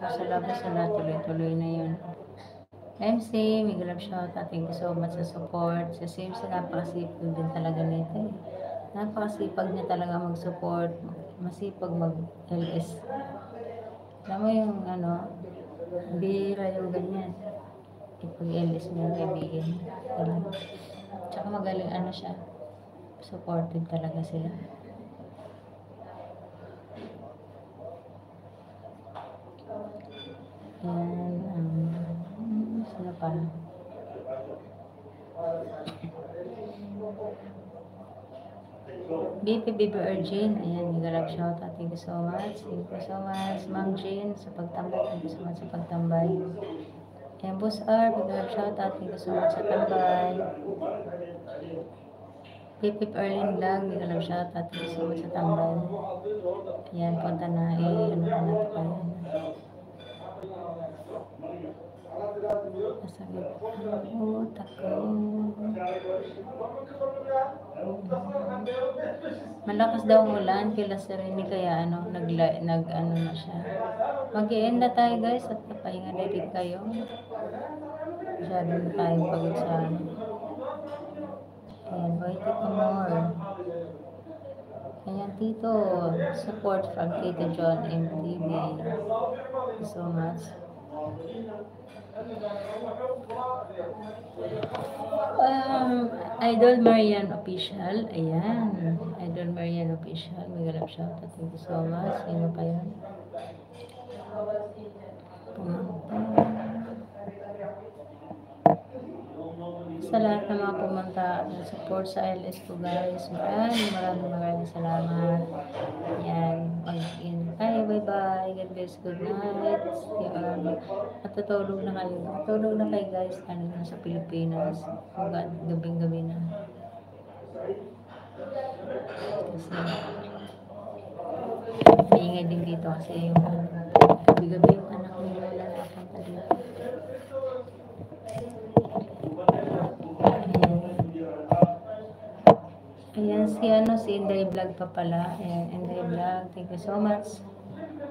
po sa labas, tuloy-tuloy na yun. MC, may love shoutout. Thank you so much sa support. Si Sims, napakasipag din talaga nito eh. Napakasipag niya talaga mag-support. Masipag mag-LS. Alam mo yung ano, bihira yung ganyan. Ipag-LS mo yung kaibigan. Tsaka magaling ano siya. Supportive talaga sila. Ayan, sino pa? Baby Urgin, ayan, nag-love shoutout. Thank you so much. Thank you so much, Ma'am Jane, sa pagtambay. Thank you so much sa pagtambay. Ayan, Boss R, nag-love shoutout. Thank you so much sa tambay. Pipip Erlin Vlog, nag-love shoutout. Thank you so much sa tambay. Ayan, punta na, ano na ito kayo. Masakit ang utak ko. Malakas daw ang ulan, kila Serene, kaya ano, nag-ano na siya. Mag-i-end na tayo guys, at kapahinga na rin kayo. Masyado na tayong pagod sa ano. Ayan, waiting for more. Ayan, Tito, support from Tito John MTV. Thank you so much. Idol Marian Official. Ayan. Idol Marian Official. May galap shoutout. Thank you so much. Sino pa yun? Sa lahat ng mga pumunta at support sa LS ko guys. Maraming salamat. Ayan. Mag-in tayo. Bye-bye. God bless. Good night. Matutulog na kayo. Matutulog na kayo guys. Ano na sa Pilipinas. Gabing-gabi na. Kasi maingay din dito kasi yung gabi-gabi yung anak ni Lola napunta dito. Ayan, si Inday Vlog pa pala. Ayan, Inday Vlog. Thank you so much.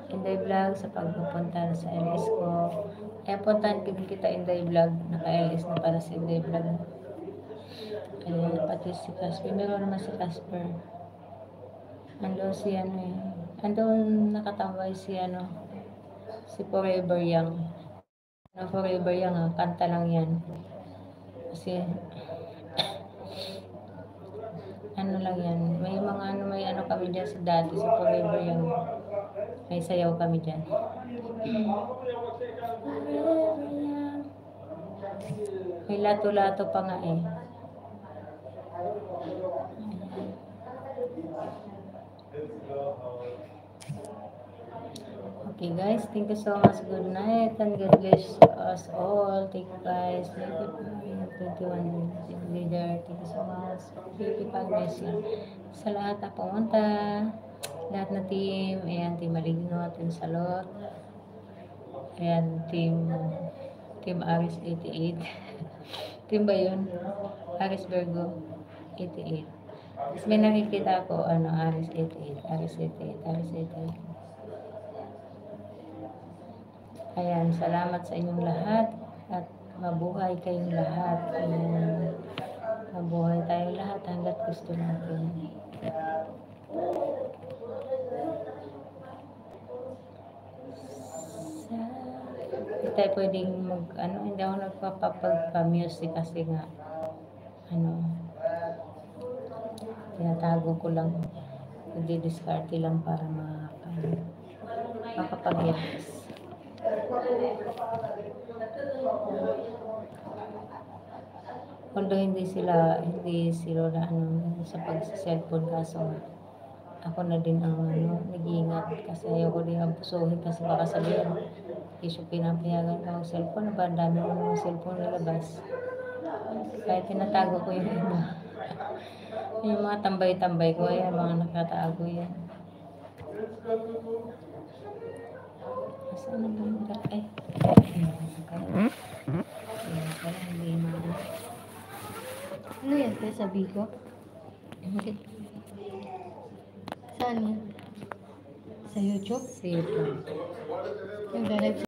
Inday Vlog sa pagpupunta sa LS ko. Ayan, puntahan kita Inday Vlog. Naka-LS na para sa Inday Vlog. Ayan, pati si Casper. Meron naman si Casper. Andun si ano eh. Andun nakatambay si ano. Si Forever Young. Forever Young, kanta lang yan. Kasi ano lang yan, may mga ano kami dyan sa dati, sa Forever Young. May sayaw kami dyan. May lato-lato pa nga eh. Okay guys, thank you so much. Good night and God bless us all. Thank you guys. Thank you 21 leader. Thank you so much. Happy Pag-bless yan. Sa lahat na pumunta, lahat na team, ayan, Team Maligno, Team Salot, ayan, Team Aris 88. Team ba yun? Aris Virgo 88. Tapos may nakikita ako, Aris 88, Aris 88, Aris 88. Ayan, salamat sa inyong lahat at mabuhay kayong lahat. Ayan, mabuhay tayong lahat hanggat gusto natin. Hindi tayo pwedeng hindi ako nagpapapag-music kasi nga, tinatago ko lang, nagdi-discarte lang para makapag-yes. Although hindi sila na sa pag-cellphone, kaso ako na din ang nag-iingat kasi ayoko din ang pusuhin kasi baka sabihin isyo pinapayagan ka ng cellphone, ba ang dami mo ng cellphone nilabas. Kaya tinatago ko yung iba. Yung mga tambay-tambay ko, ayan, mga nakatago yan. Saan na ba yung ay? Ano yan? Kaya sabi ko? Saan yan? Sa YouTube? Sa YouTube. Yung